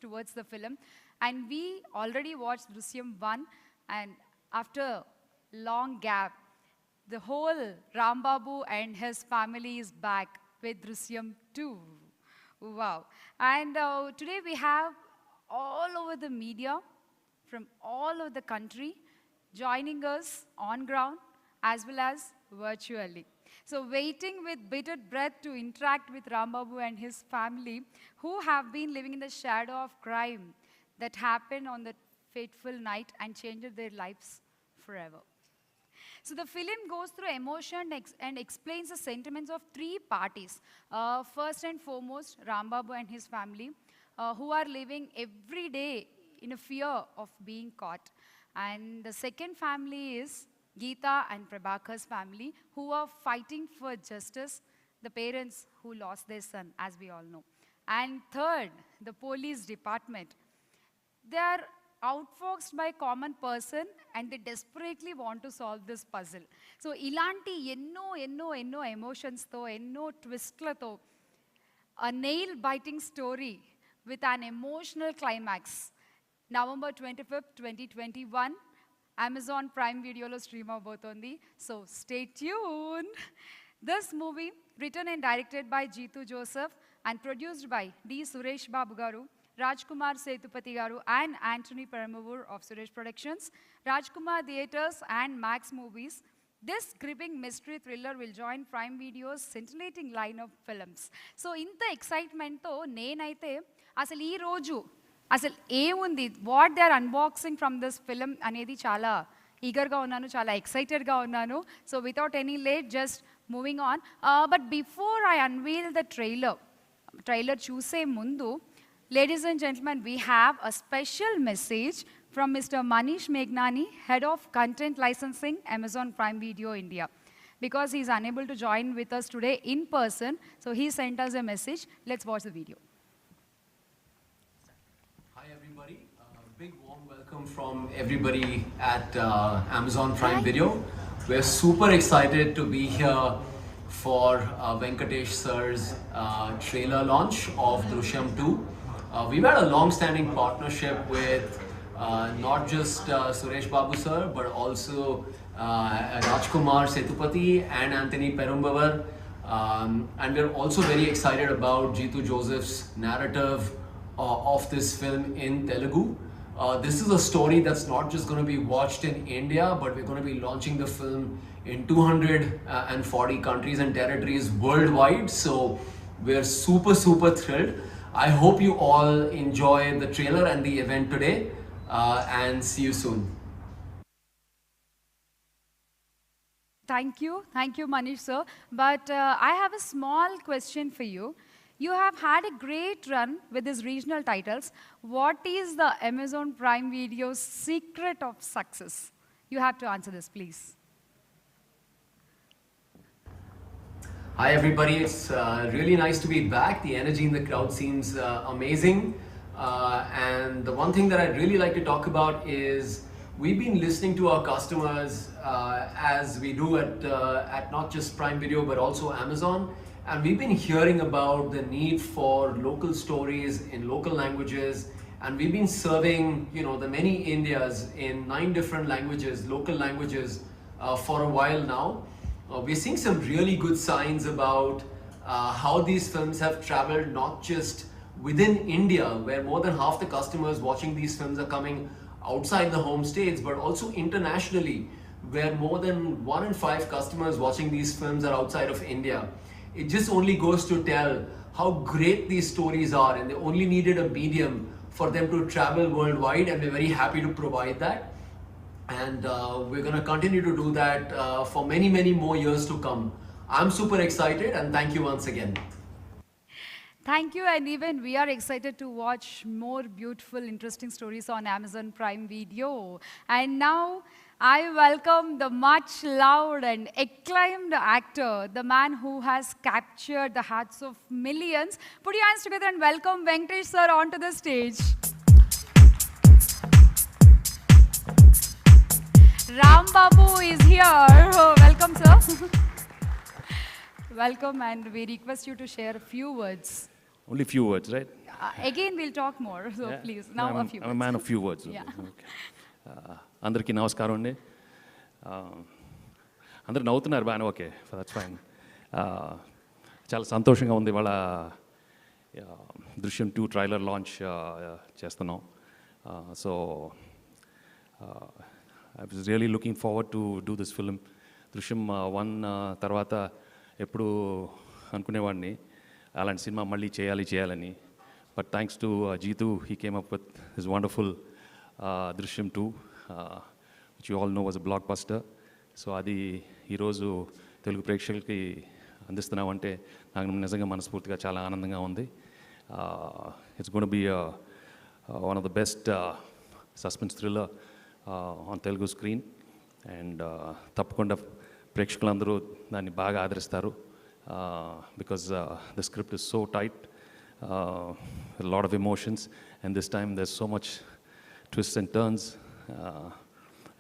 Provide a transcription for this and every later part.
towards the film. And we already watched Drushyam-1, and after long gap, the whole Rambabu and his family is back with Drushyam-2. Wow. And today we have all over the media from all over the country joining us on ground as well as virtually. So waiting with bated breath to interact with Rambabu and his family who have been living in the shadow of crime that happened on that fateful night and changed their lives forever. So the film goes through emotion and explains the sentiments of three parties. First and foremost, Rambabu and his family, who are living every day in a fear of being caught. And the second family is Geeta and Prabhakar's family, who are fighting for justice, the parents who lost their son, as we all know. And third, the police department. They are outfoxed by common person and they desperately want to solve this puzzle. So ilanti ఎన్నో emotions తో ఎన్నో ట్విస్ట్లతో a nail biting story with an emotional climax. November 25th, 2021, Amazon Prime Video lo stream avbotundi. So stay tuned. This movie, written and directed by Jeetu Joseph and produced by D. Suresh Babu garu, Rajkumar Sethupathi garu and Anthony Paramavur of Suresh Productions, Rajkumar Theatres and Max Movies. This gripping mystery thriller will join Prime Video's scintillating line of films. So inta excitement tho nenaithe asalu ee roju అసలు ఏముంది what they are unboxing from this film అనేది చాలా ఈగర్గా ఉన్నాను, చాలా ఎక్సైటెడ్గా ఉన్నాను. So without any late just moving on. But before I unveil the trailer చూసే ముందు, ladies and gentlemen, we have a special message from Mr. Manish Meghnani, Head of Content Licensing, Amazon Prime Video India. Because he is unable to join with us today in person, so he sent us a message. Let's watch the video. Hi everybody, big warm welcome from everybody at Amazon Prime Video. We're super excited to be here for Venkatesh sir's trailer launch of Drushyam-2. We've had a long-standing partnership with not just Suresh Babu sir, but also Rajkumar Sethupathi and Anthony Paramavur. And we're also very excited about Jeetu Joseph's narrative of this film in Telugu. This is a story that's not just going to be watched in India, but we're going to be launching the film in 240 countries and territories worldwide. So we're super thrilled. I hope you all enjoy the trailer and the event today. And see you soon. Thank you Manish sir. But I have a small question for you. You have had a great run with these regional titles. What is the Amazon Prime Video's secret of success? You have to answer this, please. Hi everybody, it's really nice to be back. The energy in the crowd seems amazing. And the one thing that I'd really like to talk about is we've been listening to our customers as we do at not just Prime Video but also Amazon, and we've been hearing about the need for local stories in local languages, and we've been serving the many Indias in 9 different languages, local languages, for a while now. We're seeing some really good signs about how these films have traveled not just within India, where more than half the customers watching these films are coming outside the home states, but also internationally, where more than 1 in 5 customers watching these films are outside of India. It just only goes to tell how great these stories are, and they only needed a medium for them to travel worldwide, and we're very happy to provide that. And we're going to continue to do that for many more years to come. I'm super excited, and thank you once again. Thank you, and even we are excited to watch more beautiful, interesting stories on Amazon Prime Video. And now, I welcome the much loved and acclaimed actor, the man who has captured the hearts of millions. Put your hands together and welcome Venkatesh sir onto the stage. Rambabu is here. Oh, welcome, sir. Welcome, and we request you to share a few words. Only few words, right? Again, we'll talk more. So Yeah. please, now a few I'm a words. man of few words. Yeah. Okay. అందరికీ నమస్కారం అండి. అందరు నవ్వుతున్నారు బాగానే, okay, that's fine. చాలా సంతోషంగా ఉంది ఇవాళ దృశ్యం 2 ట్రైలర్ లాంచ్ చేస్తున్నాం. So I was really looking forward to do this film. Drishyam 1 తర్వాత ఎప్పుడు అనుకునేవాడిని అలాంటి సినిమా మళ్ళీ చేయాలని. But thanks to Jeethu, he came up with his wonderful Drishyam 2, which you all know was a blockbuster. So అది ఈరోజు తెలుగు ప్రేక్షకులకి అందిస్తున్నామంటే నాకు నిజంగా మనస్ఫూర్తిగా చాలా ఆనందంగా ఉంది. It's gonna be one of the best suspense thriller on Telugu screen. And తప్పకుండా ప్రేక్షకులందరూ దాన్ని బాగా ఆదరిస్తారు. Because the script is so tight, a lot of emotions, and this time there's so much twists and turns,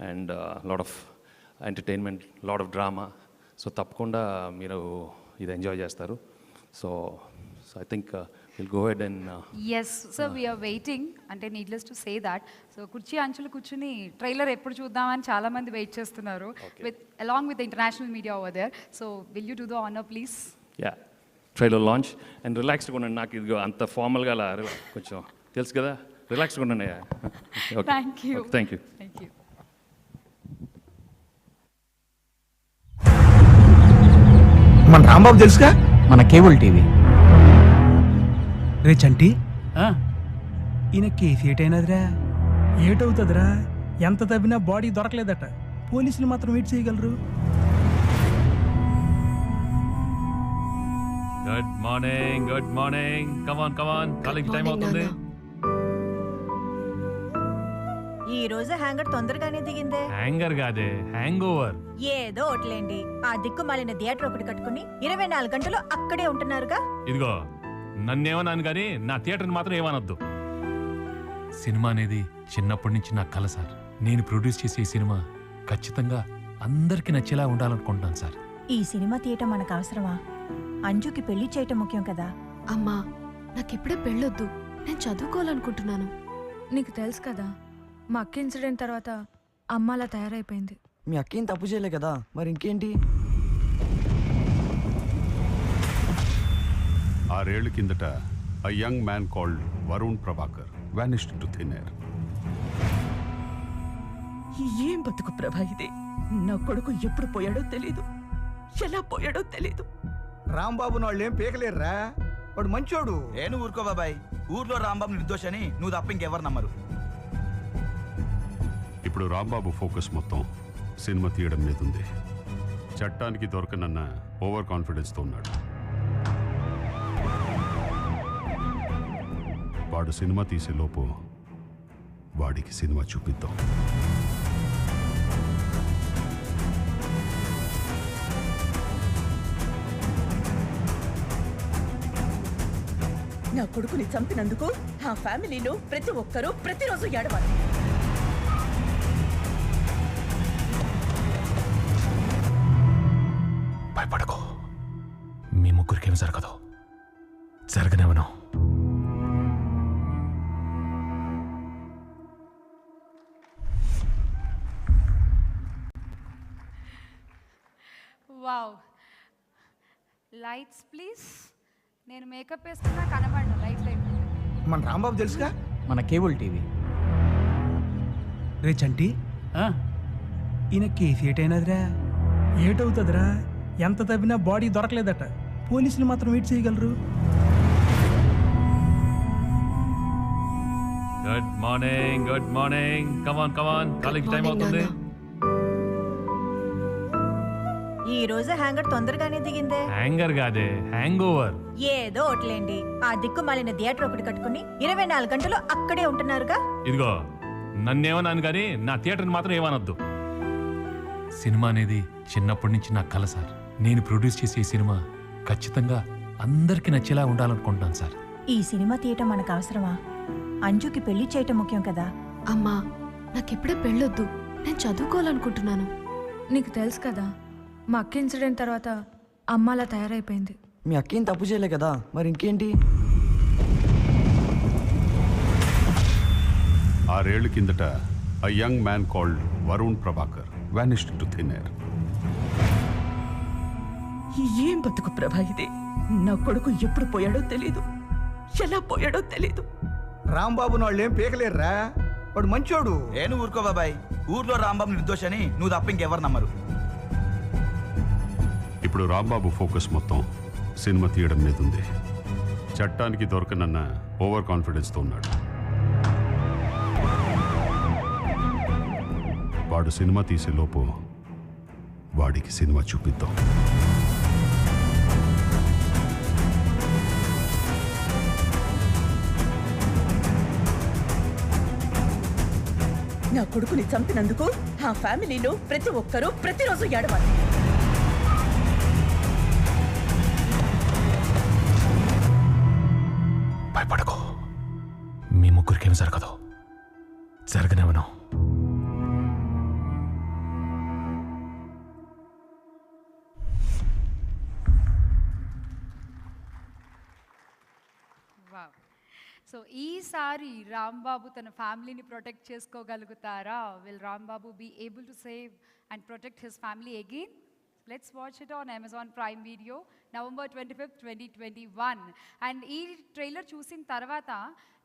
and a lot of entertainment, a lot of drama. So tappakunda meeru idu enjoy chestaru. So I think we'll go ahead and Yes, so we are waiting. అంటే needless to say that. So కుర్చీ అంచులు కూర్చుని trailer ఎప్పుడు చూద్దామని చాలా మంది wait చేస్తున్నారు. Along with the international media over there. So will you do the honor, please? Yeah, trailer launch. And రిలాక్స్డ్గా ఉండండి. నాకు ఇది అంత ఫార్మల్గా అలా కొంచెం తెలుసు కదా, రిలాక్స్డ్గా ఉండండి. Thank you. Thank you. Thank you. మన రాంబాబు తెలుసుగా, మన కేబుల్ టీవీ. రే చంటి, ఈయన కేసు ఏటైనదిరా? ఏటవుతుందిరా? ఎంత తవ్వినా బాడీ దొరకలేదట. పోలీసులు మాత్రం వెయిట్ చేయగలరు. Good morning. Come on college time అవుతుంది. ఈ రోజు హ్యాంగర్ తొందరగానే దిగిందే. హ్యాంగర్ కాదే, హ్యాంగ్ ఓవర్. ఏదో ఒకటిలేండి. ఆ దిక్కుమాలిన థియేటర్ ఒకటి కట్టుకుని 24 గంటలు అక్కడే ఉంటున్నారుగా. ఇదిగో నన్నేమన్నాను కానీ నా థియేటర్ని మాత్రం ఏమనొద్దు. సినిమా అనేది చిన్నప్పటి నుంచి నా కల సార్. నేను ప్రొడ్యూస్ చేసే ఈ సినిమా ఖచ్చితంగా అందరికీ నచ్చేలా ఉండాలనుకుంటున్నాను సార్. ఈ సినిమా తీయటం మనకు అవసరమా? అంజుకి పెళ్లి చేయటం ముఖ్యం కదా. అమ్మా, నాకిప్పుడే పెళ్ళొద్దు, నేను చదువుకోవాలనుకుంటున్నాను. నీకు తెలుసు కదా, మా అక్క ఇన్సిడెంట్ తర్వాత అమ్మ అలా తయారైపోయింది. మీ అక్కేం తప్పు చేయలే కదా, మరి ఇంకేంటి? 6 ఏళ్ల కిందట a young man called Varun Prabhakar vanished into thin air. ఏం బతుకు ప్రభా ఇది? నా కొడుకు ఎప్పుడు పోయాడో తెలీదు, ఎలా పోయాడో తెలీదు. రాంబాబు వాళ్ళు ఏం పీకలేరురా, వాడు మంచోడు. నేను ఊరుకో బాబాయ్, ఊర్లో రాంబాబు నిర్దోషని నువ్వు తప్ప ఇంకెవరు నమ్మరు. ఇప్పుడు రాంబాబు ఫోకస్ మొత్తం సినిమా తీయడం మీద ఉంది. చట్టానికి దొరకనన్న ఓవర్ కాన్ఫిడెన్స్తో ఉన్నాడు. వాడు సినిమా తీసే లోపు వాడికి సినిమా చూపిద్దాం. నా కొడుకుని చంపినందుకు ఆ ఫ్యామిలీలో ప్రతి ఒక్కరూ ప్రతిరోజు ఏడవాలి. భయపడకో, మీ ముగ్గురికేమి జరగదు, జరగనివ్వను. Wow. Lights please. నేను మేకప్ వేసుకున్నా కనబడను. లైట్. మన రాంబాబు తెలుసుగా, మన కేబుల్ టీవీ. రే చంటి, ఈయన కేసు ఏటైనదిరా? ఏటవుతుందిరా? ఎంత తవ్వినా బాడీ దొరకలేదట. పోలీసులు మాత్రం వెయిట్ చేయగలరు. Good morning. Come on college time అవుతుంది. ఈ రోజు హ్యాంగర్ తొందరగానే దిగిందే. హ్యాంగర్ కాదే, హ్యాంగ్ ఓవర్. ఏదో ఒకటిలేండి. ఆ దిక్కుమాలిన థియేటర్ ఒకటి కట్టుకుని 24 గంటలు అక్కడే ఉంటున్నారుగా. ఇదిగో నన్నేమన్నాను కానీ నా థియేటర్ని మాత్రం ఏమనొద్దు. సినిమా అనేది చిన్నప్పటి నుంచి నా కల సార్. నేను ప్రొడ్యూస్ చేసే ఈ సినిమా ఖచ్చితంగా అందరికీ నచ్చేలా ఉండాలనుకుంటున్నాను సార్. ఈ సినిమా తీయటం మనకు అవసరమా? అంజుకి పెళ్లి చేయటం ముఖ్యం కదా. అమ్మా, నాకిప్పుడే పెళ్ళొద్దు, నేను చదువుకోవాలనుకుంటున్నాను. నీకు తెలుసు కదా, మా అక్క ఇన్సిడెంట్ తర్వాత అమ్మ అలా తయారైపోయింది. మీ అక్కేం తప్పు చేయలే కదా, మరి ఇంకేంటి? 6 కిందట a young man called Varun Prabhakar vanished into thin air. ఏం బతుకు ప్రభా ఇది? నా కొడుకు ఎప్పుడు పోయాడో తెలీదు, ఎలా పోయాడో తెలీదు. రాంబాబు వాళ్ళు ఏం పీకలేరురా, వాడు మంచోడు. నువ్వు ఊరుకో బాబాయ్, ఊర్లో రాంబాబు నిర్దోషని నువ్వు తప్ప ఇంకెవరు నమ్మరు. ఇప్పుడు రాంబాబు ఫోకస్ మొత్తం సినిమా తీయడం మీద ఉంది. చట్టానికి దొరకనన్న ఓవర్ కాన్ఫిడెన్స్తో ఉన్నాడు. వాడు సినిమా తీసే లోపు వాడికి సినిమా చూపిద్దాం. నా కొడుకుని చంపినందుకు ఆ ఫ్యామిలీలో ప్రతి ఒక్కరూ ప్రతిరోజు ఏడవాలి. భయపడకు, మీ ముగ్గురికేం జరగదు, జరగనేమను. సో ఈసారి రాంబాబు తన ఫ్యామిలీని ప్రొటెక్ట్ చేసుకోగలుగుతారా? Will Rambabu be able to save and protect his family again? Let's watch it on Amazon Prime Video, November 25th, 2021. And ఈ ట్రైలర్ చూసిన తర్వాత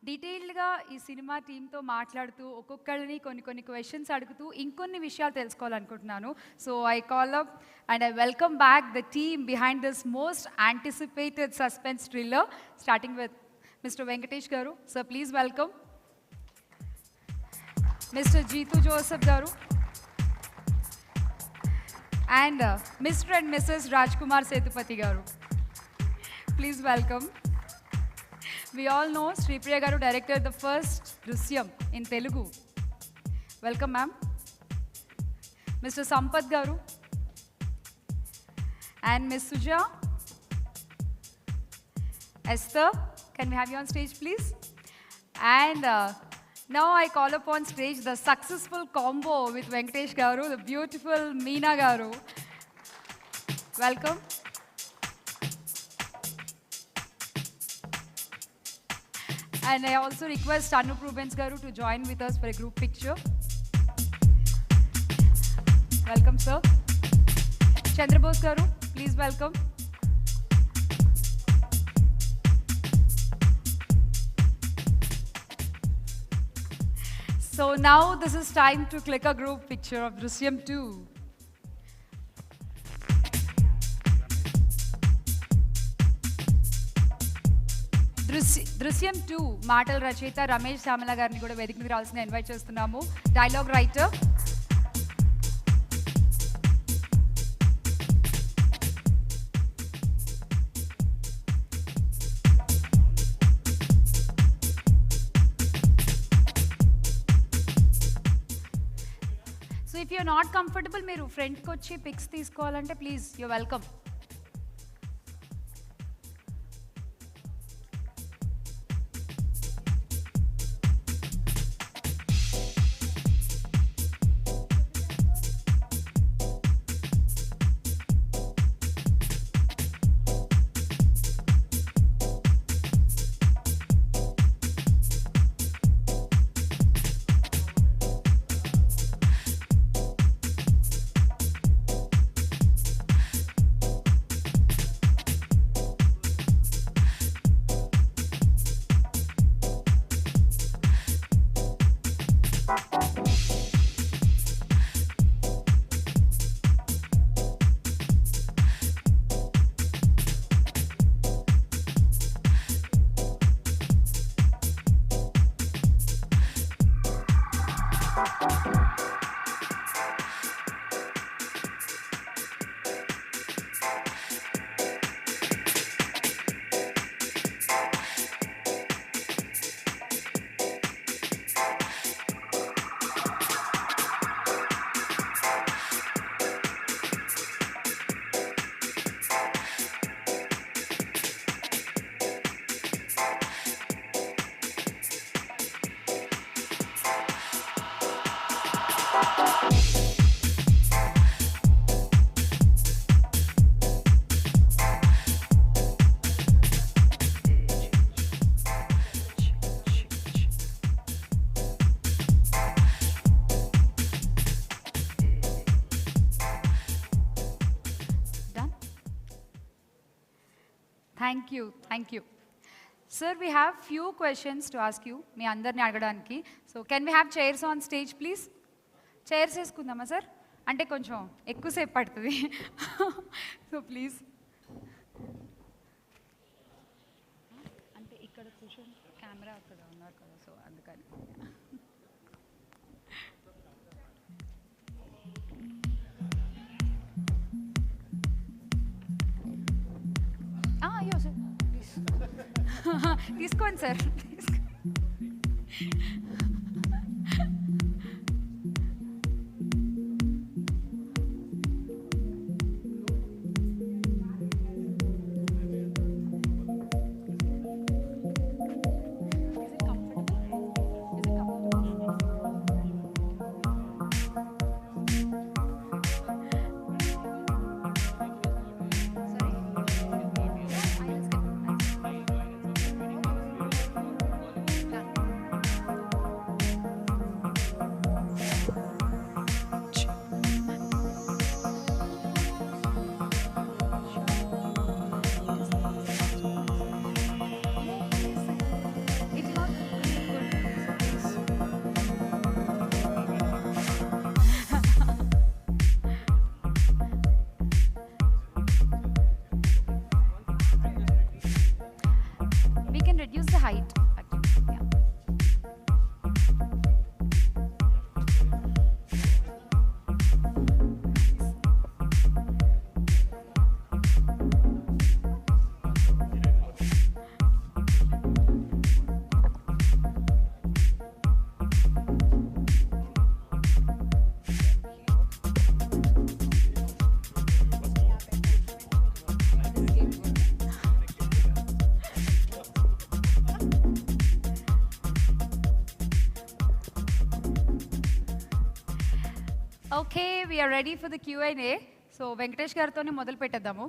డీటెయిల్డ్గా ఈ సినిమా టీంతో మాట్లాడుతూ ఒక్కొక్కళ్ళని కొన్ని క్వశ్చన్స్ అడుగుతూ ఇంకొన్ని విషయాలు తెలుసుకోవాలనుకుంటున్నాను. So I call up and I welcome back the team behind this most anticipated suspense thriller, starting with Mr. Venkatesh garu. Sir, please welcome. Mr. Jeetu Joseph garu. And Mr. and Mrs. Rajkumar Setupati garu. Please welcome. We all know Sripriya garu directed the first Drushyam in Telugu. Welcome, ma'am. Mr. Sampath garu. And Ms. Suja. Esther, can we have you on stage, please? And now I call upon stage the successful combo with Venkatesh garu, the beautiful Meena garu. Welcome. And I also request Anup Rubens garu to join with us for a group picture. Welcome, sir. Chandrabose garu, please welcome. So now this is time to click a group picture of Drushyam-2. Drushyam-2 మాటల రచయిత రమేష్ శ్యామల గారిని కూడా వేదిక మీద రావాల్సిన invite చేస్తున్నాము. Dialogue writer if you're not comfortable, మీరు ఫ్రంట్కి వచ్చి పిక్స్ తీసుకోవాలంటే please you welcome. Thank you. Thank you. Sir, we have few questions to ask you. మీ అందరిని అడగడానికి. So, can we have chairs on stage, please? Chairs వేసుకుందామా sir? అంటే కొంచెం ఎక్కువసేపు పడుతుంది. So, please. అంటే ఇక్కడ కూర్చొని కెమెరా అక్కడ ఉన్నారు కదా, సో అందుకని. అయ్యో సార్ తీసుకోండి sir. We can reduce the height. Actually. Yeah. Okay, we are ready for the Q&A. So, Venkatesh గారితోనే మొదలు పెట్టేద్దాము.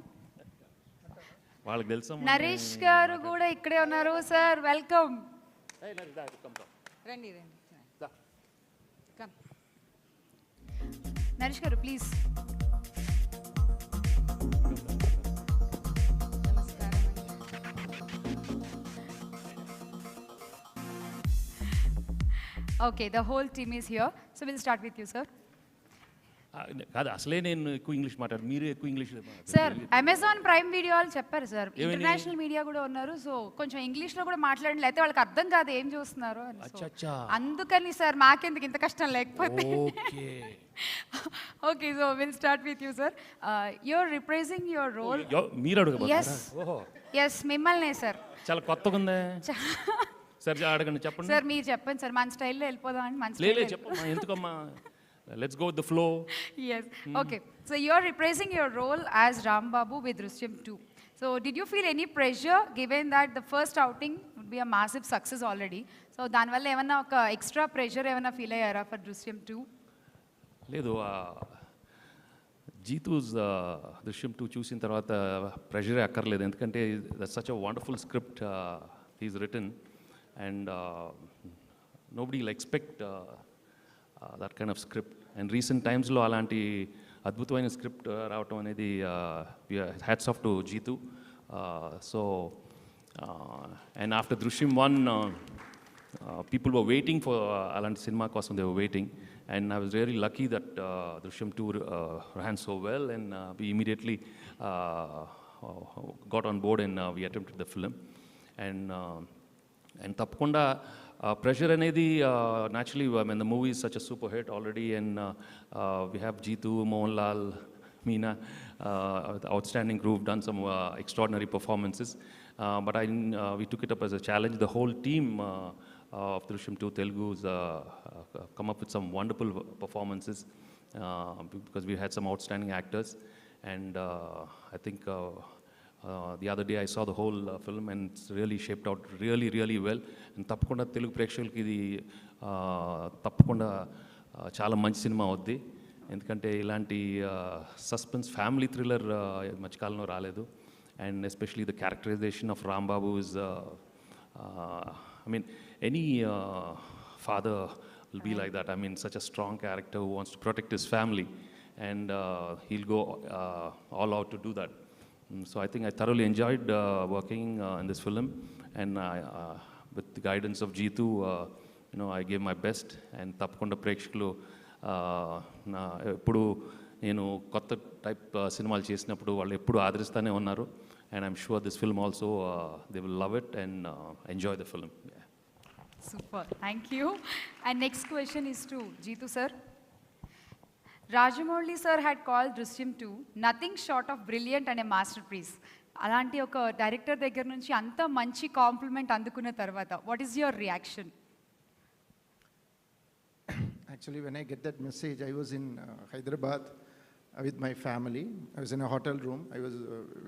వాళ్ళకి తెలుసా? నరేష్ గారు కూడా ఇక్కడే ఉన్నారు. Sir welcome. రండి నరేష్ గారు please. Okay, the whole team is here. So we'll start with you, sir. కాదు, అసలే నేను ఎక్కువ ఇంగ్లీష్ మాట్లాడు, మీరు ఎక్కువ English. Sir Amazon prime video వాళ్ళు చెప్పారు సార్, ఇంటర్నేషనల్ మీడియా కూడా ఉన్నారు, సో కొంచెం ఇంగ్లీష్లో కూడా మాట్లాడండి, లేకపోతే వాళ్ళకి అర్థం కాదు ఏం చూస్తున్నారు అని. అందుకని సార్ మాకెందుకు ఇంత కష్టం లేకపోతే. Okay, so will start with you sir. You're representing your role. మీరు అడగ. ఎస్ మిమ్మల్నే సార్. చాలా కొత్తగా ఉందే సార్, అడగండి, చెప్పండి సార్. మీరు చెప్పండి సార్, మన స్టైల్లో వెళ్ళిపోదాం అని. మన స్టైల్లో చెప్పమ్మా, ఎందుకమ్మా. Let's go with the flow. Yes. Okay. So you are reprising your role as Ram Babu with Drushyam-2. So did you feel any pressure given that the first outing would be a massive success already? So danvalla evanna oka extra pressure evanna feel ayyara for Drushyam-2? లేదు, జీతూస్ దృశ్యం 2 చూసిన తర్వాత ప్రెషరే అక్కర్లేదు, ఎందుకంటే that's such a wonderful script he's written and nobody will expect that kind of script. And recent టైమ్స్లో అలాంటి అద్భుతమైన స్క్రిప్ట్ రావటం అనేది hats off to Jeethu. So and after Drishyam 1 people were waiting for అలాంటి సినిమా కోసం, they were waiting. And I was really lucky that Drushyam-2 ran so well, and we immediately got on board and we attempted the film. And tappakunda pressure anedi naturally, I mean, the movie is such a super hit already, and we have Jeetu, Mohanlal, Meena, outstanding crew, done some extraordinary performances. But we took it up as a challenge. The whole team of Drushyam-2 Telugu has come up with some wonderful performances because we had some outstanding actors. And I think the other day I saw the whole film, and it's really shaped out really, really well. And tappakunda Telugu ప్రేక్షకులకి ఇది తప్పకుండా చాలా మంచి cinema అవుద్ది, ఎందుకంటే ఇలాంటి suspense family thriller మధ్యకాలంలో రాలేదు. And especially the characterization of Ram Babu is, I mean, any father will be like that. I mean, such a strong character who wants to protect his family, and he'll go all out to do that. So I think I thoroughly enjoyed working in this film, and with the guidance of Jeetu, I gave my best, and తప్పకుండా ప్రేక్షకులు నా ఎప్పుడు నేను కొత్త type సినిమాలు చేసినప్పుడు వాళ్ళు ఎప్పుడు ఆదరిస్తూనే ఉన్నారు, and I'm sure this film also they will love it and enjoy the film. Yeah. Super, thank you. And next question is to Jeetu sir. Rajamouli sir had called Drushyam-2 nothing short of brilliant and a masterpiece. అలాంటి ఒక director దగ్గర నుంచి అంత మంచి complement అందుకున్న తర్వాత what is your reaction? Actually, when I get that message, I was in Hyderabad with my family. I was in a hotel room.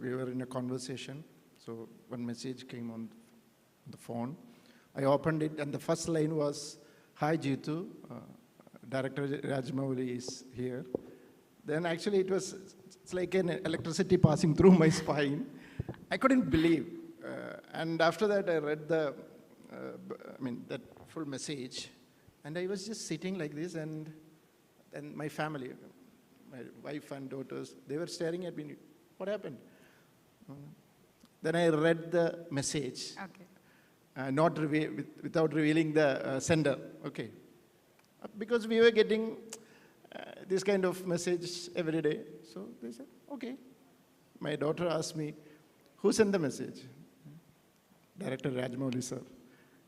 We were in a conversation. So one message came on the phone. I opened it, and the first line was, "Hi Jeetu, Director Rajamouli is here." Then actually it's like an electricity passing through my spine. I couldn't believe. And after that, I read that full message. And I was just sitting like this, and my family, my wife and daughters, they were staring at me. What happened? Then I read the message, Okay. Without revealing the sender. Okay, because we were getting this kind of message every day. So they said, okay. My daughter asked me, who sent the message? Director Rajamouli sir.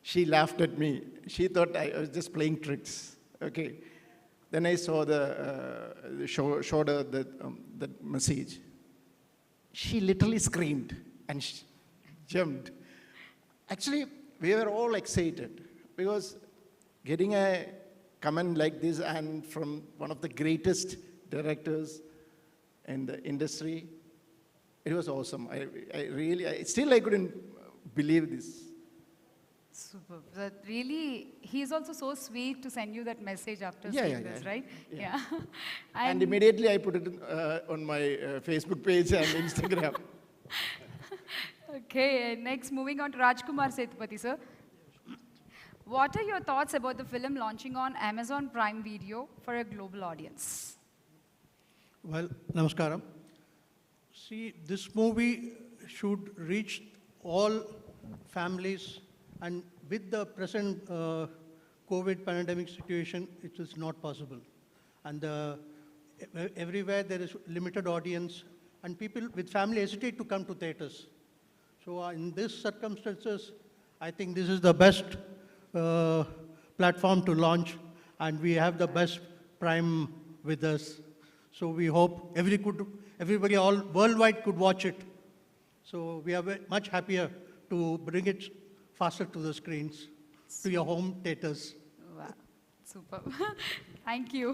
She laughed at me. She thought I was just playing tricks. Okay. Then I saw showed her the message. She literally screamed and jumped. Actually, we were all excited because getting a comment like this and from one of the greatest directors in the industry, it was awesome. Still I couldn't believe this. Super. That really, he is also so sweet to send you that message after seeing this, right? Yeah. And immediately I put it on my Facebook page and Instagram. Okay, next moving on to Rajkumar Sethupathi sir. What are your thoughts about the film launching on Amazon Prime Video for a global audience? Well, namaskaram. See, this movie should reach all families, and with the present COVID pandemic situation, it is not possible. And everywhere there is limited audience, and people with family hesitate to come to theaters. So in these circumstances, I think this is the best platform to launch, and we have the best Prime with us. So we hope everybody all worldwide could watch it. So we are much happier to bring it faster to the screens, to your home theaters. Wow, super. Thank you.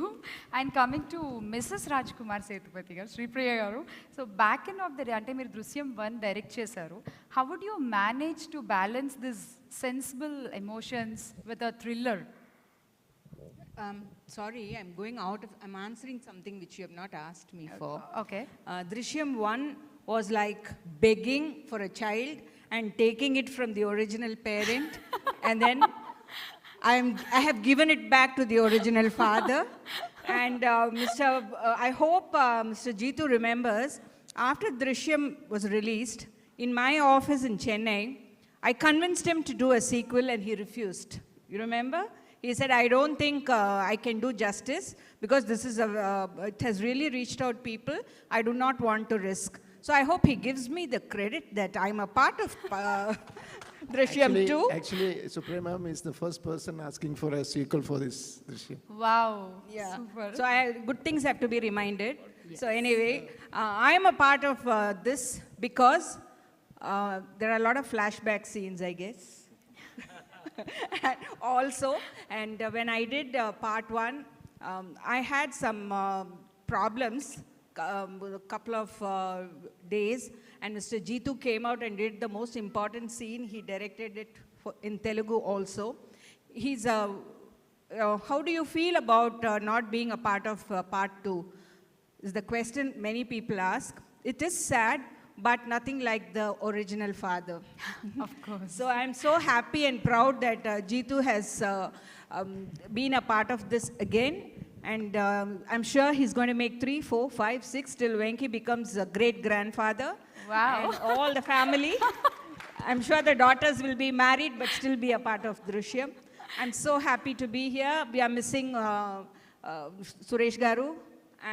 And coming to Mrs. Rajkumar Sethupathi garu, Sri Priya garu. So back end of the day, ante meer Drushyam-1 direct chesaru. How would you manage to balance these sensible emotions with a thriller? Sorry, I'm answering something which you have not asked me for. Okay. Drushyam-1 was like begging for a child and taking it from the original parent, and then I have given it back to the original father. And I hope Mr. Jeetu remembers, after Drishyam was released, in my office in Chennai, I convinced him to do a sequel and he refused. You remember? He said, I don't think I can do justice because this is it has really reached out people. I do not want to risk. So I hope he gives me the credit that I'm a part of Drushyam-2. Actually, Supreme Ma'am is the first person asking for a sequel for this Drishyam. Wow. Yeah. Super. So good things have to be reminded. Yes. So anyway, I am a part of this because there are a lot of flashback scenes, I guess. Also, and when I did part 1, I had some problems. A couple of days, and Mr. Jeetu came out and did the most important scene. He directed it in Telugu also. He's how do you feel about not being a part of part 2? Is the question many people ask. It is sad, but nothing like the original father. Of course. So I'm so happy and proud that Jeetu has been a part of this again. And I'm sure he's going to make 3, 4, 5, 6 till Venki becomes a great grandfather. Wow. And all the family. I'm sure the daughters will be married but still be a part of Drushyam. I'm so happy to be here. We are missing Suresh Garu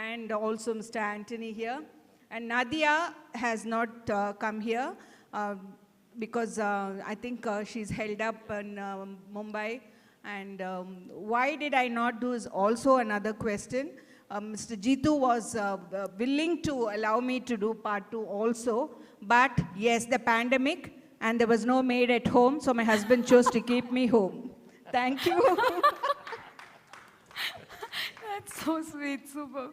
and also Mr. Anthony here. And Nadia has not come here because I think she's held up in Mumbai. And why did I not do is also another question. Mr. Jitu was willing to allow me to do part 2 also. But yes, the pandemic, and there was no maid at home, so my husband chose to keep me home. Thank you. That's so sweet, super.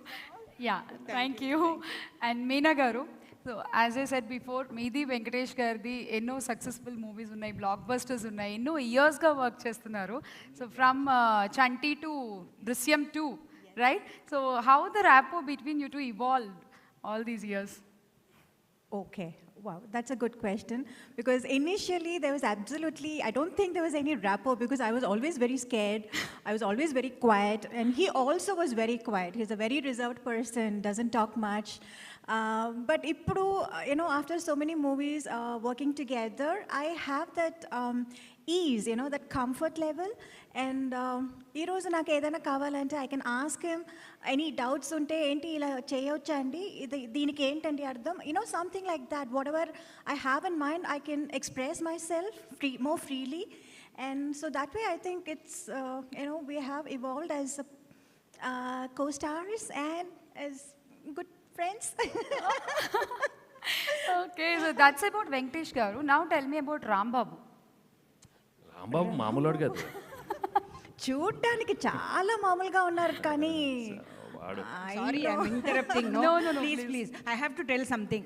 Yeah, thank you. And Meena Garu, so as I said before, Meedi Venkatesh Gardi, enno successful movies unnai, blockbusters unnai, enno years ga work chestunaru. So from Chanti to Drushyam-2, right? So how the rapport between you two evolved all these years? Okay. Wow, that's a good question. Because initially there was absolutely, I don't think there was any rapport because I was always very scared. I was always very quiet. And he also was very quiet. He's a very reserved person, doesn't talk much. But ippudu, after so many movies working together, I have that ease, that comfort level. And ee roju naaku edaina kavalante I can ask him any doubts unte enti ila cheyocha andi deeniki entandi ardham, something like that. Whatever I have in mind, I can express myself more freely. And so that way I think it's we have evolved as co-stars and as good friends. Okay, so that's about Venkatesh Garu. Now tell me about Rambabu. Rambabu మామూలుడు కదా. చూడ్డానికి చాలా మామూలుగా ఉన్నారు కానీ Sorry, I'm interrupting. No, please. I have to tell something.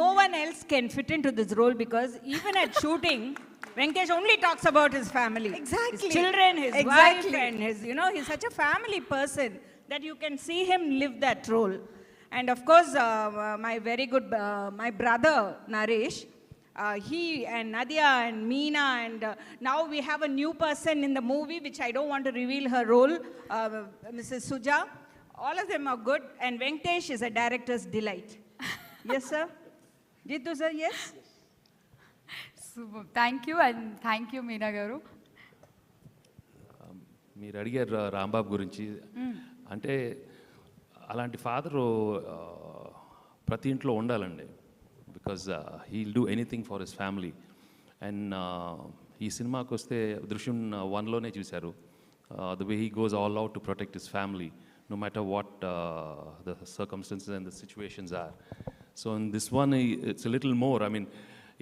No one else can fit into this role because even at shooting, Venkatesh only talks about his family. Exactly. His children, his wife, and his, he's such a family person that you can see him live that role. And of course, my very good, my brother, Naresh, he and Nadia and Meena, and now we have a new person in the movie, which I don't want to reveal her role, Mrs. Suja. All of them are good, and Venkatesh is a director's delight. Yes, sir? Jitu, sir, yes? Super. Thank you, and thank you, Meena Garu. మీరు అడిగారు రాంబాబు గురించి. అంటే అలాంటి father ప్రతి ఇంట్లో ఉండాలండి. Because he'll do anything for his family. And ఈ సినిమాకి వస్తే దృశ్యం 1లోనే చూశారు. The way he goes all out to protect his family no matter what the circumstances and the situations are. So in this one, it's a little more. I mean,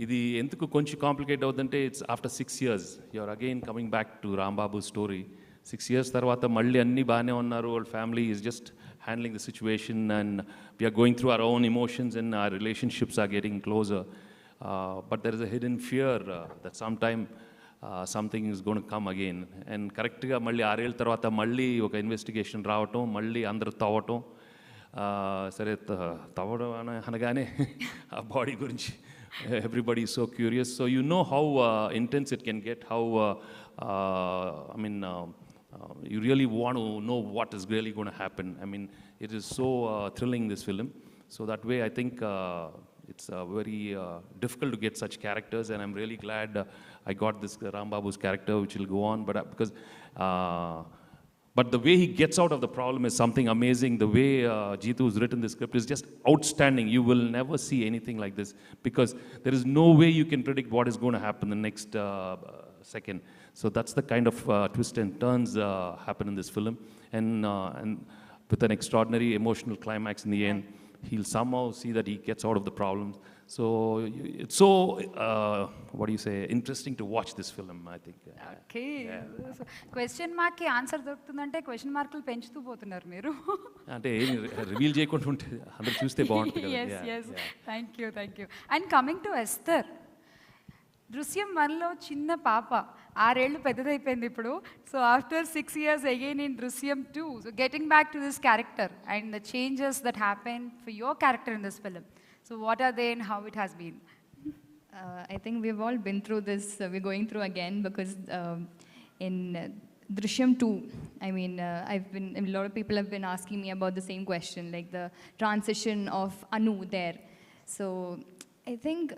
ఇది ఎందుకు కొంచెం complicate అవుతుందంటే it's after 6 years you're again coming back to Rambabu story. 6 years తర్వాత మళ్ళీ అన్నీ బాగానే ఉన్నారు. వాళ్ళ family is just handling the situation and we're going through our own emotions and our relationships are getting closer. But there is a hidden fear that sometime something is going to come again. And కరెక్ట్గా మళ్ళీ 6 ఏళ్ళ తర్వాత మళ్ళీ ఒక investigation రావటం, మళ్ళీ అందరూ తవ్వటం. సరే తవ్వడం అనగానే ఆ బాడీ గురించి everybody is so curious. So you know how intense it can get, how you really want to know what is really going to happen. I mean, it is so thrilling, this film. So that way I think it's very difficult to get such characters, and I'm really glad I got this Rambabu's character, which will go on. But the way he gets out of the problem is something amazing. The way Jitu has written the script is just outstanding. You will never see anything like this because there is no way you can predict what is going to happen the next second. So that's the kind of twists and turns happen in this film, and with an extraordinary emotional climax in the end. He'll somehow see that he gets out of the problems. So it's so, what do you say, interesting to watch this film, I think. Okay. So, question మార్క్కి answer దొరుకుతుందంటే question మార్కులు పెంచుతూ పోతున్నారు మీరు. అంటే reveal చేయకుండా ఉంటే అందరూ చూస్తే బాగుంటుంది కదా. Yes. Thank you. And coming to Esther, దృశ్యం 1లో చిన్న పాప 6 ఏళ్ళు పెద్దదైపోయింది ఇప్పుడు. So after 6 years again in దృశ్యం 2, so getting back to this character and the changes that happened for your character in this film. So what are they and how it has been? I think we've all been through this. We're going through again because in Drushyam-2, I mean, a lot of people have been asking me about the same question, like the transition of Anu there. So I think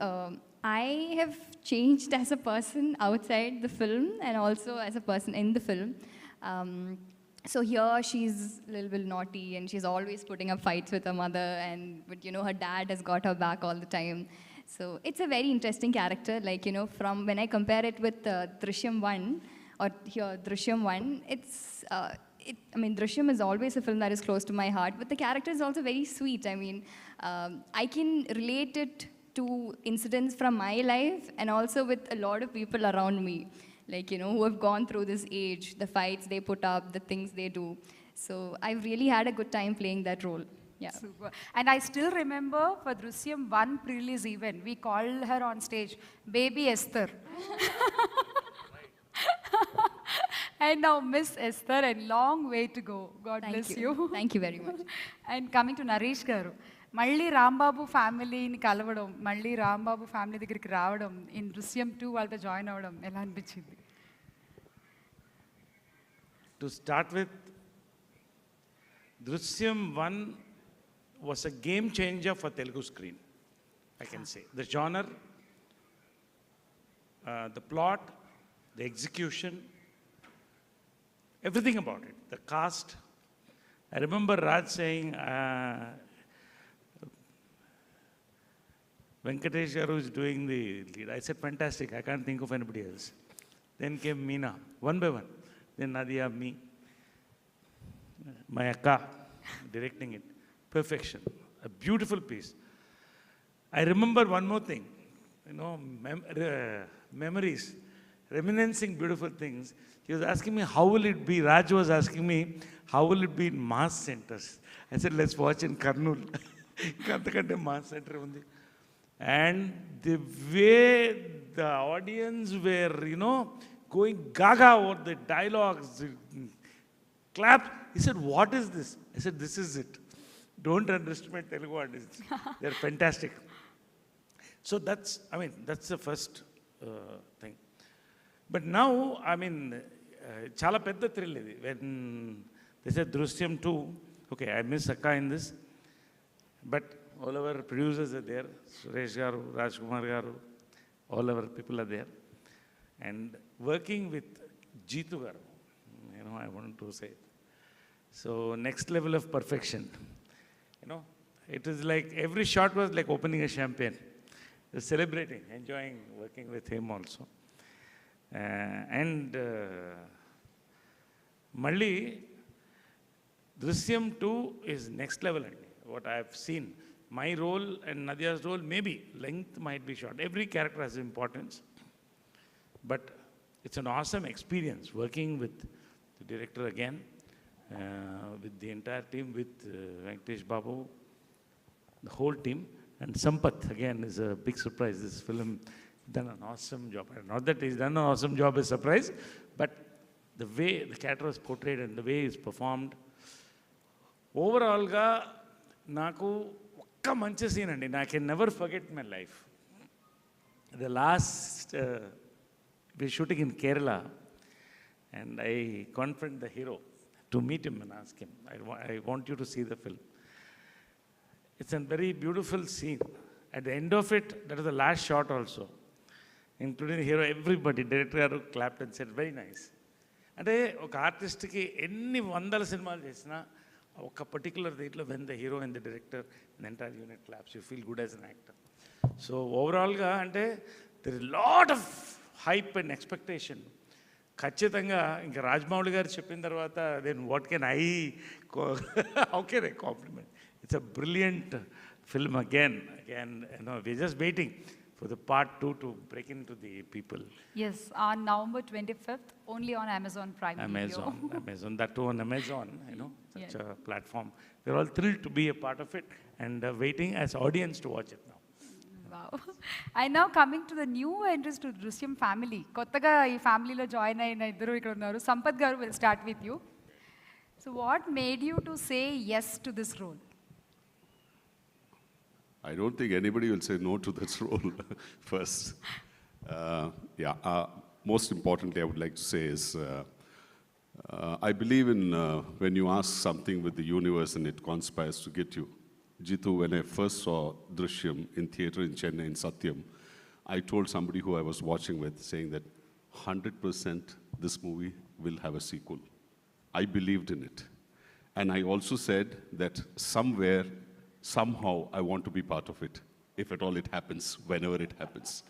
I have changed as a person outside the film and also as a person in the film. So here she's a little bit naughty and she's always putting up fights with her mother, but her dad has got her back all the time. So it's a very interesting character. Like, from when I compare it with Drushyam 1 or here Drushyam 1, Drushyam is always a film that is close to my heart, but the character is also very sweet. I can relate it to incidents from my life and also with a lot of people around me, like, who have gone through this age, the fights they put up, the things they do. So I've really had a good time playing that role. Yeah. Super. And I still remember for Drushyam 1 pre-release event, we called her on stage, Baby Esther. And now Miss Esther, and long way to go. God bless you. Thank you very much. And coming to Naresh garu, మళ్ళీ రాంబాబు ఫ్యామిలీని కలవడం, మళ్ళీ Rambabu family దగ్గరికి రావడం, in దృశ్యం 2 వాళ్ళతో join అవ్వడం ఎలా అనిపించింది? To start with, Drushyam 1 was a game changer for Telugu screen, I can say. The genre, the plot, the execution, everything about it, the cast. I remember Raj saying, Venkatesh Garu is doing the lead. I said, fantastic, I can't think of anybody else. Then came Meena, one by one. Then Nadia, me, my Akka, directing it. Perfection, a beautiful piece. I remember one more thing, memories, reminiscing beautiful things. He was asking me, how will it be? Raj was asking me, how will it be in mass centers? I said, let's watch in Kurnool. Kantakante mass center undi. And the way the audience were, going gaga over the dialogues, claps. He said, what is this? I said, this is it. Don't underestimate Telugu artists. They're fantastic. So that's the first thing. But now, chala pedda thrill idi. When they said Drushyam 2, okay, I miss Akka in this, but all our producers are there, Suresh Garu, Rajkumar Garu, all our people are there. And working with Jeetu Garu, I want to say it. So next level of perfection. It is like every shot was like opening a champagne. Celebrating, enjoying working with him also. Malli, Drushyam 2 is next level. What I have seen, my role and Nadia's role, maybe length might be short. Every character has importance. But it's an awesome experience working with the director again, with the entire team, with Venkatesh Babu, the whole team. And Sampath, again, is a big surprise. This film done an awesome job. Not that he's done an awesome job is a surprise, but the way the character was portrayed and the way it's performed. Overall, naku okka manchi scene andi. I can never forget my life. The last, we're shooting in Kerala, and I confront the hero to meet him and ask him, I want you to see the film. It's a very beautiful scene. At the end of it, that is the last shot also. Including the hero, everybody, director clapped and said, very nice. And an artist ki enni vandala cinemalu chesina, oka particular date when the hero and the director and the entire unit claps, you feel good as an actor. So overall, there is a lot of hype and expectation. ఖచ్చితంగా ఇంకా రాజమౌళి గారు చెప్పిన తర్వాత then what can I how can I compliment it's a brilliant film again we're just waiting for the part 2 to break into the people. Yes, on November 25th, only on Amazon Prime Video. Amazon, that too on Amazon, such a platform. We're all thrilled to be a part of it and waiting as audience to watch it now. Wow. And now coming to the new entries to Drushyam family. Kottaga ee family lo join ayina iddaru ikkada unnaru. Sampath garu, will start with you. So what made you to say yes to this role? I don't think anybody will say no to this role first. Most importantly, I would like to say is, I believe in when you ask something with the universe and it conspires to get you, Jitu, when I first saw Drushyam in theatre in Chennai, in Satyam, I told somebody who I was watching with, saying that 100% this movie will have a sequel. I believed in it. And I also said that somewhere, somehow, I want to be part of it, if at all it happens, whenever it happens.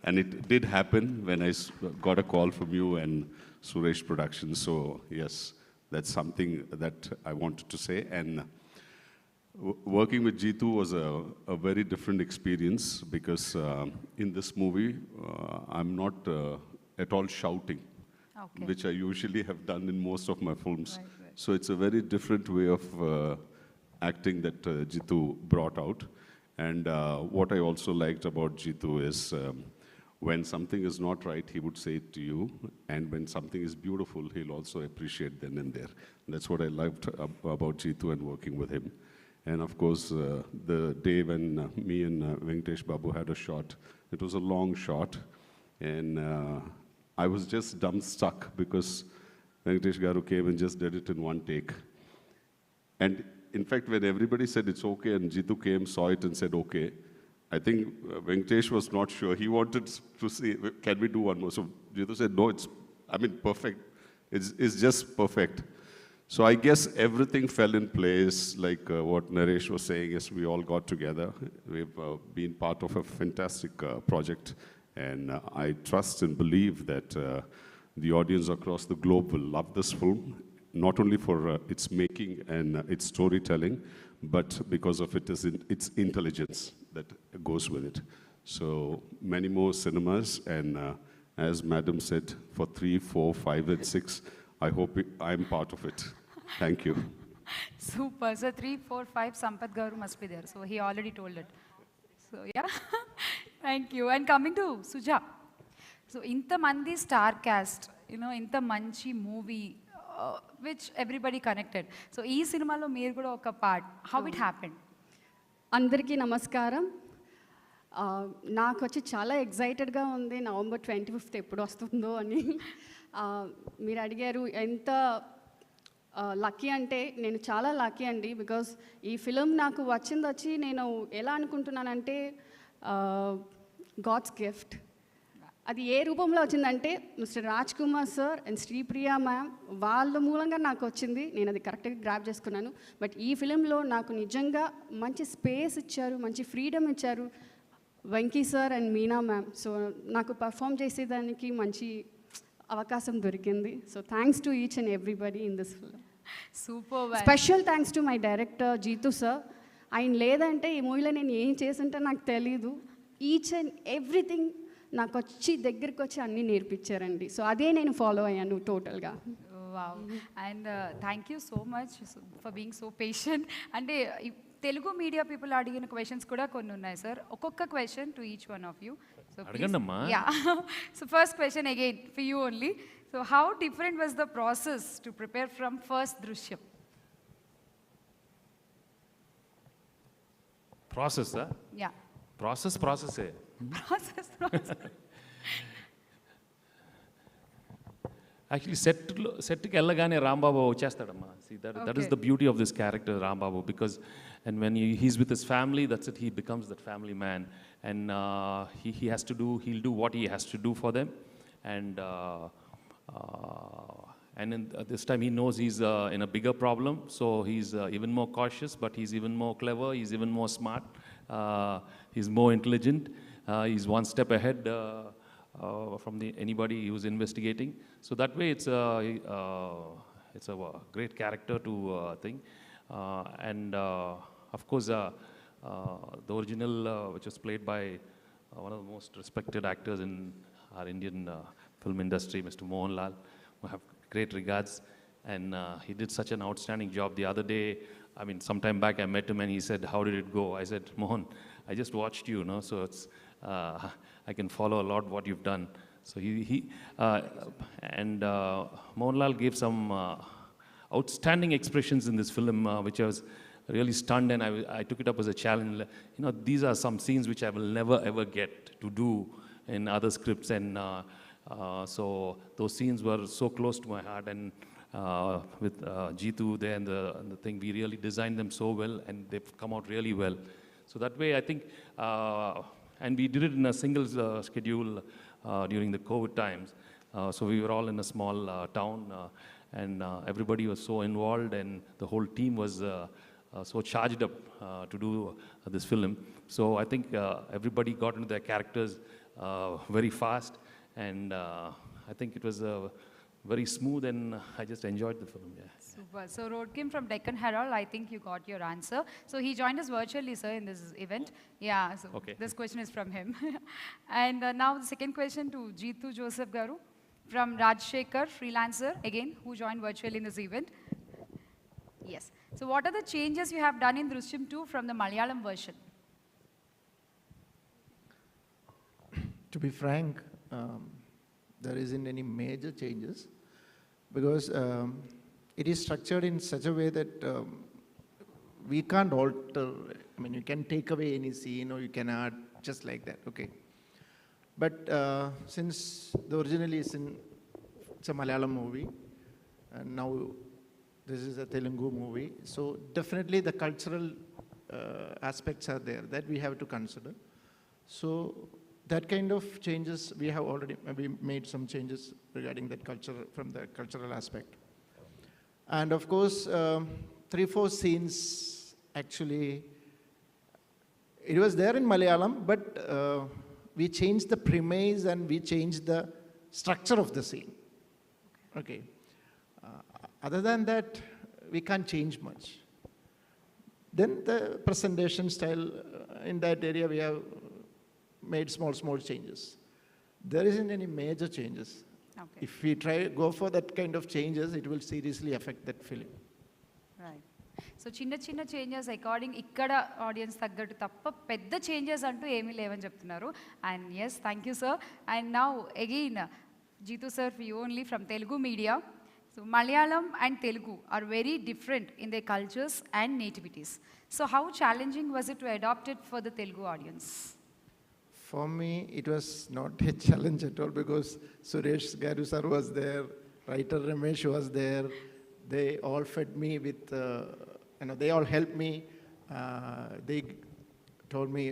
And it did happen when I got a call from you and Suresh Productions. So yes, that's something that I wanted to say. And working with Jitu was a very different experience because in this movie, I'm not at all shouting, which I usually have done in most of my films. Right. So it's a very different way of acting that Jitu brought out. And what I also liked about Jitu is when something is not right, he would say it to you. And when something is beautiful, he'll also appreciate then and there. And that's what I loved about Jitu and working with him. And of course, the day when me and Venkatesh Babu had a shot, it was a long shot. And I was just dumbstruck because Venkatesh Garu came and just did it in one take. And in fact, when everybody said it's okay and Jitu came, saw it and said okay, I think Venkatesh was not sure. He wanted to see, can we do one more? So Jitu said, no, perfect. It's just perfect. So I guess everything fell in place, like what Naresh was saying, is we all got together. We've been part of a fantastic project, and I trust and believe that the audience across the globe will love this film, not only for its making and its storytelling, but because of its intelligence that goes with it. So many more cinemas, and as Madam said, for 3, 4, 5, and 6, I hope I'm part of it. Thank you. Super. So 3, 4, 5, Sampath Garu must be there. So he already told it. So yeah, thank you. And coming to Suja. So inta mandi star cast, inta manchi movie, which everybody connected. So ee cinema lo meer kuda oka part. How it happened? అందరికీ నమస్కారం. నాకు వచ్చి చాలా ఎక్సైటెడ్గా ఉంది November 25th ఎప్పుడు వస్తుందో అని. మీరు అడిగారు ఎంత లక్కీ అంటే నేను చాలా లక్కీ అండి. బికాస్ ఈ ఫిలిం నాకు వచ్చి నేను ఎలా అనుకుంటున్నానంటే గాడ్స్ గిఫ్ట్. అది ఏ రూపంలో వచ్చిందంటే mister Raj Kumar sir and Sripriya ma'am వాళ్ళ మూలంగా నాకు వచ్చింది. నేను అది కరెక్ట్గా గ్రాప్ చేసుకున్నాను. బట్ ఈ ఫిలింలో నాకు నిజంగా మంచి స్పేస్ ఇచ్చారు, మంచి ఫ్రీడమ్ ఇచ్చారు Venky sir and Meena ma'am. So నాకు పర్ఫామ్ చేసేదానికి మంచి అవకాశం దొరికింది. So thanks to each and everybody in this film. Super. Special thanks to my director Jitu sir. ఆయన లేదంటే ఈ మూవీలో నేను ఏం చేస్తుంటే నాకు తెలీదు. ఈచ్ అండ్ ఎవ్రీథింగ్ నాకు దగ్గరికి వచ్చి అన్నీ నేర్పించారండి. సో అదే నేను ఫాలో అయ్యాను టోటల్గా. Wow. And thank you so much for being so patient. అంటే తెలుగు మీడియా పీపుల్ అడిగిన క్వశ్చన్స్ కూడా కొన్ని ఉన్నాయి సార్. ఒక్కొక్క question to each one of you. So ya. So first question again for you only. So how different was the process to prepare from first Drishyam? Process ya. ప్రాసెసే. Actually సెట్కి వెళ్ళగానే రాంబాబు వచ్చేస్తాడమ్మా. That is the beauty of this character Rambabu. Because and when he's with his family, that's it, he becomes that family man. And he'll do what he has to do for them. And this time he knows he's in a bigger problem, so he's even more cautious, but he's even more clever, he's even more smart, he's more intelligent, he's one step ahead from anybody who's investigating. So that way it's a great character to think. And of course the original which was played by one of the most respected actors in our Indian film industry, Mr. Mohanlal. I have great regards, and he did such an outstanding job. The other day, some time back, I met him and he said, "How did it go?" I said, "Mohan, I just watched you, so it's I can follow a lot what you've done." So Mohanlal gave some outstanding expressions in this film, which I was really stunned, and I took it up as a challenge. These are some scenes which I will never ever get to do in other scripts, and so those scenes were so close to my heart, and with Jeetu there and the thing. We really designed them so well, and they've come out really well. So that way, I think, and we did it in a single schedule during the COVID times. So we were all in a small town, and everybody was so involved, and the whole team was so charged up to do this film. So I think everybody got into their characters very fast, and I think it was very smooth, and I just enjoyed the film. Yeah. Super. So Rodkin from Deccan Herald, I think you got your answer. So he joined us virtually, sir, in this event. Yeah, so Okay. this question is from him. And now the second question to Jeetu Joseph Garu from Rajshekar, freelancer, again, who joined virtually in this event. Yes. So what are the changes you have done in Drushyam-2 from the Malayalam version? To be frank, there isn't any major changes because it is structured in such a way that we can't alter. I mean, you can take away any scene or you can add just like that, okay? But since the original is it's a Malayalam movie, and now this is a Telugu movie, so definitely the cultural aspects are there that we have to consider. So that kind of changes, we have already made some changes regarding that culture, from the cultural aspect. And of course, 3-4 scenes, actually, it was there in Malayalam, but we changed the premise and we changed the structure of the scene. Okay. Other than that, we can't change much. Then the presentation style, in that area, we have made small changes. There isn't any major changes. Okay. If we go for that kind of changes, it will seriously affect that film. Right. So చిన్న changes according ఇక్కడ audience తగ్గట్టు తప్ప పెద్ద changes అంటూ ఏమీ లేవని చెప్తున్నారు. And yes, thank you sir. And now again Jeethu sir for you only from Telugu media. So Malayalam and Telugu are very different in their cultures and nativities. So how challenging was it to adapt it for the Telugu audience? For me, it was not a challenge at all because Suresh Garu sir was there, writer Ramesh was there. They all fed me with, they all helped me. They told me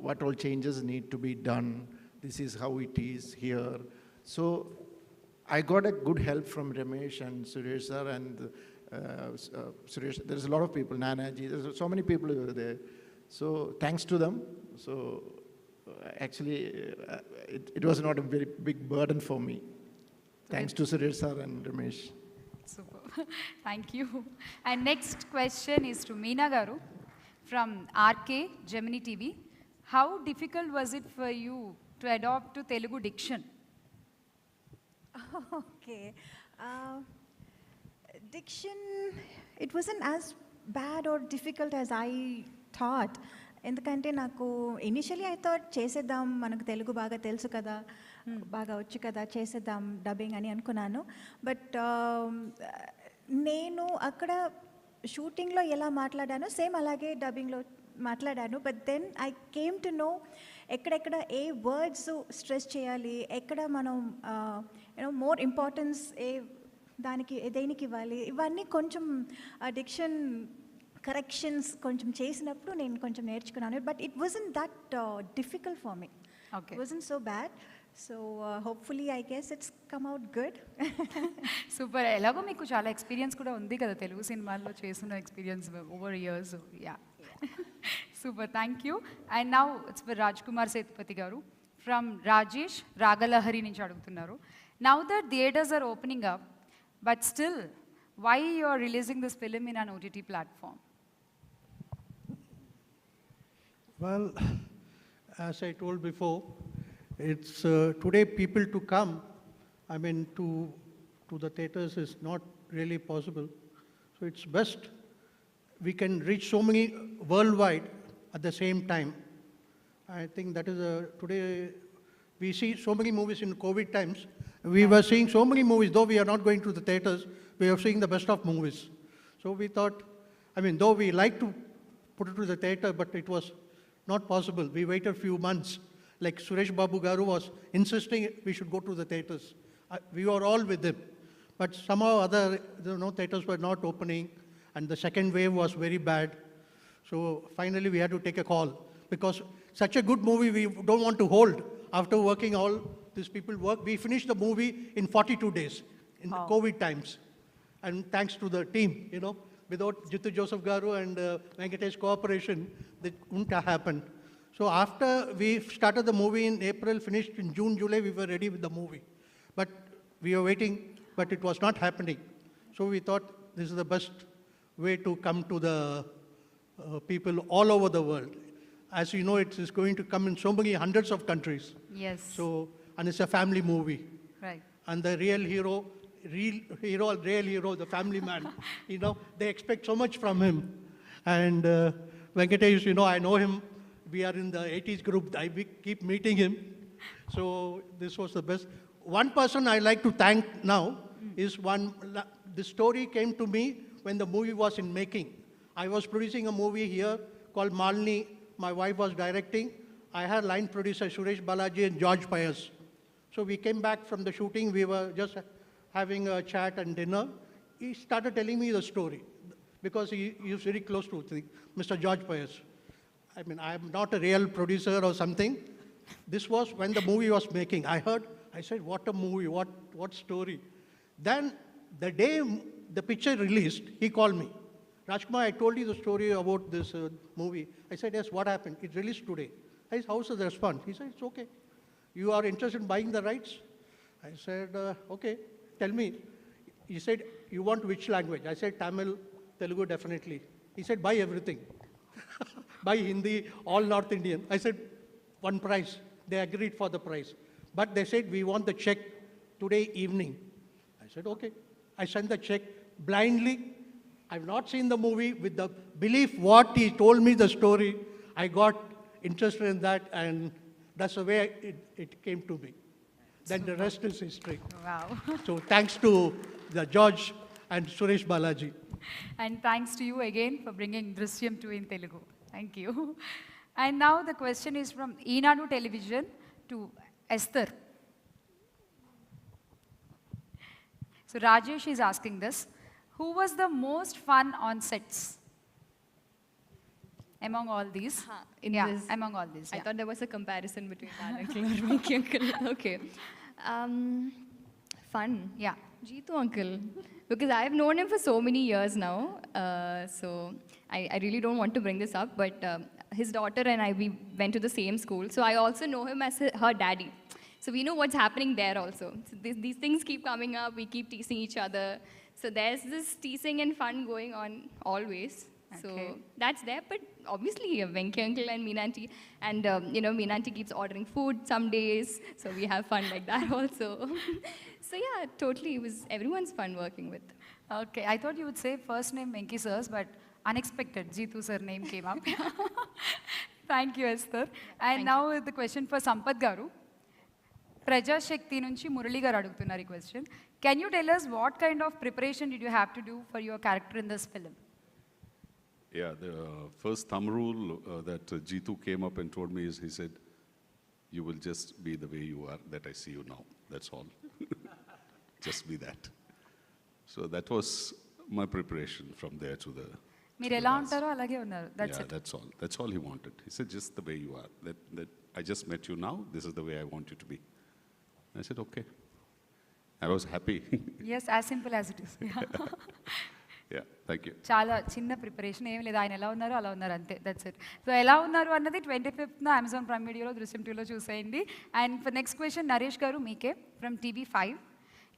what all changes need to be done. This is how it is here. So I got a good help from Ramesh and Suresh sir and Suresh. There's a lot of people, Nanaji, there's so many people who were there. So thanks to them. So actually, it was not a very big burden for me. Thanks to Suresh sir and Ramesh. Super. Thank you. And next question is to Meena Garu from RK, Gemini TV. How difficult was it for you to adopt to Telugu diction? Okay. Diction, it wasn't as bad or difficult as I thought. ఎందుకంటే నాకు initially I thought చేసేద్దాం, మనకు తెలుగు బాగా తెలుసు కదా, బాగా వచ్చు కదా, చేసేద్దాం డబ్బింగ్ అని అనుకున్నాను. బట్ నేను అక్కడ షూటింగ్లో ఎలా మాట్లాడానో సేమ్ అలాగే డబ్బింగ్లో మాట్లాడాను. But then I came to know ఎక్కడెక్కడ ఏ వర్డ్స్ స్ట్రెస్ చేయాలి, ఎక్కడ మనం మోర్ ఇంపార్టెన్స్ దేనికి ఇవ్వాలి, ఇవన్నీ కొంచెం డిక్షన్ కరెక్షన్స్ కొంచెం చేసినప్పుడు నేను కొంచెం నేర్చుకున్నాను. But it wasn't that difficult for me. It wasn't so bad. So hopefully I guess it's come out good. Super. ఎలాగో మీకు చాలా ఎక్స్పీరియన్స్ కూడా ఉంది కదా తెలుగు సినిమాల్లో చేసిన experience over years. Yeah, super, thank you. And now it's for Raj Kumar Sethupathi garu from Rajesh Ragalahari నుంచి అడుగుతున్నారు. Now that theatres are opening up, but still why you are releasing this film in an OTT platform? Well, as I told before, it's today people to come, I mean to the theaters is not really possible. So it's best we can reach so many worldwide at the same time. I think that is today we see so many movies in COVID times. We were seeing so many movies, though we are not going to the theaters, we are seeing the best of movies. So we thought, I mean, though we like to put it to the theater, but it was not possible. We waited a few months. Like Suresh Babu Garu was insisting we should go to the theaters. We were all with him. But somehow other, theaters were not opening, and the second wave was very bad. So finally we had to take a call, because such a good movie we don't want to hold. After working all these people work, we finished the movie in 42 days in the COVID times. And thanks to the team, without Jitu Joseph Garu and Venkatesh cooperation, that wouldn't have happened. So after we started the movie in April, finished in June, July, we were ready with the movie. But we were waiting, but it was not happening. So we thought this is the best way to come to the people all over the world. As you know, it is going to come in so many hundreds of countries. Yes. So, and it's a family movie. Right. And the real hero, the family man, they expect so much from him. And Venkatesh, I know him. We are in the 80s group. I keep meeting him. So this was the best. One person I like to thank now is the story came to me when the movie was in making. I was producing a movie here called Malini. My wife was directing. I had line producer Suresh Balaji and George Pius. So we came back from the shooting. We were just having a chat and dinner. He started telling me the story because he is very close to Mr. George Pius. I mean, I'm not a real producer or something. This was when the movie was making. I said, what a movie, what story. Then the day the picture released, he called me. Rajkumar, I told you the story about this movie. I said, yes, what happened? It released today. I said, how's the response? He said, it's okay. You are interested in buying the rights? I said, okay, tell me. He said, you want which language? I said, Tamil, Telugu, definitely. He said, buy everything. Buy Hindi, all North Indian. I said, one price. They agreed for the price. But they said, we want the check today evening. I said, okay. I sent the check blindly. I've not seen the movie with the belief what he told me the story. I got interested in that, and that's the way it came to me. Then the rest is history. Wow. So thanks to the George and Suresh Balaji. And thanks to you again for bringing Drushyam-2 in Telugu. Thank you. And now the question is from Eenadu Television to Esther. So Rajesh is asking this. Who was the most fun on sets? Among all these? Among all these. I thought there was a comparison between that uncle and Vicky uncle. Okay. Fun. Yeah. Jeetu uncle. Because I've known him for so many years now. So I really don't want to bring this up, but his daughter and I, we went to the same school. So I also know him as her daddy. So we know what's happening there also. So these things keep coming up. We keep teasing each other. So there's this teasing and fun going on always. Okay. So that's there. But obviously, Venky uncle and Meena auntie. And, Meena auntie keeps ordering food some days. So we have fun like that also. So yeah, totally. It was everyone's fun working with. Okay. I thought you would say first name Venky sirs, but unexpected. Jeetu sir name came up. Thank you, Esther. And now the question for Sampath Garu. Prajashakti nunchi Murali garu adugtunnaru ee question. Can you tell us what kind of preparation did you have to do for your character in this film? Yeah, the first thumb rule that Jeetu came up and told me is, he said, you will just be the way you are, that I see you now. That's all. Just be that. So that was my preparation from there to the... మీరు ఎలా ఉంటారో అలాగే ఉన్నారు. That's it. That's all. That's all he wanted. He said, just the way you are. That I just met you now. This is the way I want you to be. I said, okay. I was happy. Yes, as simple as it is. Yeah, thank you. చాలా చిన్న preparation ఏం లేదు. ఆయన ఎలా ఉన్నారో అలా ఉన్నారు అంతే. That's it. సో ఎలా ఉన్నారు అన్నది 25th అమెజాన్ ప్రైమ్ వీడియోలో Drushyam-2లో చూసేయండి. And for next question Naresh గారు మీకే from TV5.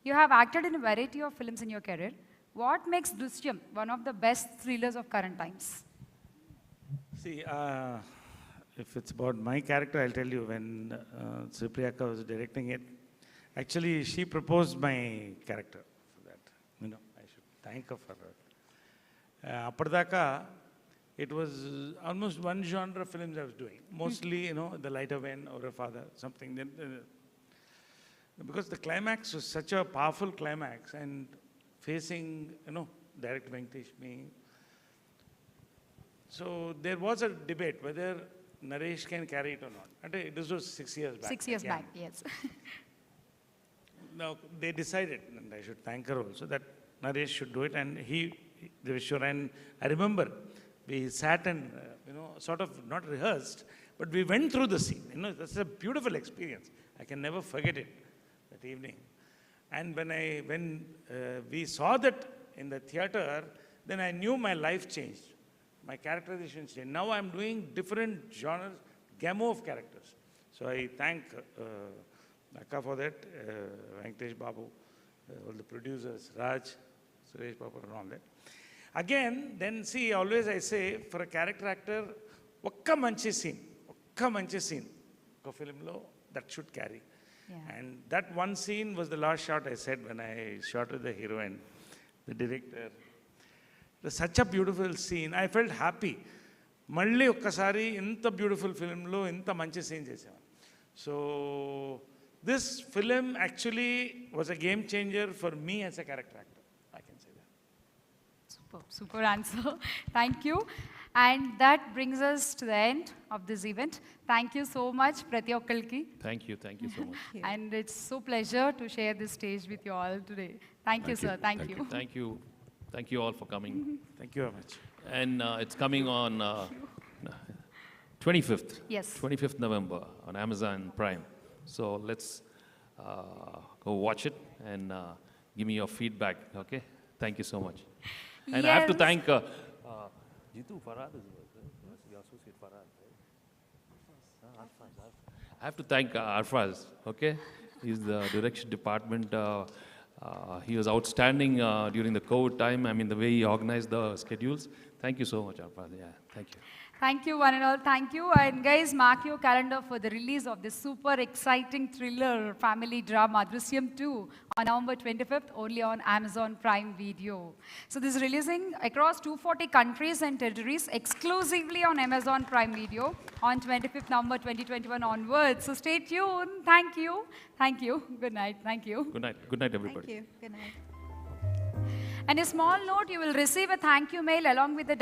You have acted in a variety of films in your career. What makes Drushyam one of the best thrillers of current times? See, if it's about my character, I'll tell you, when Supriyaka was directing it, actually she proposed my character for that. I should thank her for that. Appadaka, it was almost one genre of films I was doing. Mostly, The Light of N or A Father, something. Because the climax was such a powerful climax, and facing, direct Venkatesh, me. So there was a debate whether Naresh can carry it or not. And this was 6 years back. 6 years back, yes. no, they decided, and I should thank her also, that Naresh should do it, and they were sure. And I remember we sat and, sort of not rehearsed, but we went through the scene. That's a beautiful experience. I can never forget it, that evening. And when we saw that in the theater, then I knew my life changed. My characterization changed. Now I'm doing different genres, gamut of characters. So I thank Akka for that, Venkatesh Babu, all the producers, Raj, Suresh Babu and all that. Again, then see, always I say, for a character actor, ఒక్క మంచి scene, ఒక filmలో that should carry. Yeah. And that one scene was the last shot I said when I shot with the heroine, the director. It was such a beautiful scene. I felt happy. మళ్ళీ ఒక్కసారి ఇంత beautiful ఫిల్మ్లో ఇంత మంచి scene చేసాం. So this film actually was a game changer for me as a character actor. I can say that. Super answer. Thank you. And that brings us to the end of this event. Thank you so much, Prati Okkalki. Thank you so much. And it's so pleasure to share this stage with you all today. Thank you, sir. Thank you. Thank you all for coming. Thank you very much. And it's coming on 25th. Yes. 25th November on Amazon Prime. So let's go watch it and give me your feedback, okay? Thank you so much. And I have to thank Jitu Farad, your associate Farad, right? I have to thank Arfaz, okay? He's the direction department. He was outstanding during the COVID time. I mean, the way he organized the schedules. Thank you so much, Arfaz. Yeah, thank you. Thank you, one and all. Thank you. And guys, mark your calendar for the release of this super exciting thriller family drama, Drushyam-2, on November 25th, only on Amazon Prime Video. So this is releasing across 240 countries and territories, exclusively on Amazon Prime Video, on 25th November 2021 onwards. So stay tuned. Thank you. Thank you. Good night. Thank you. Good night. Good night, everybody. Thank you. Good night. And a small note, you will receive a thank you mail along with the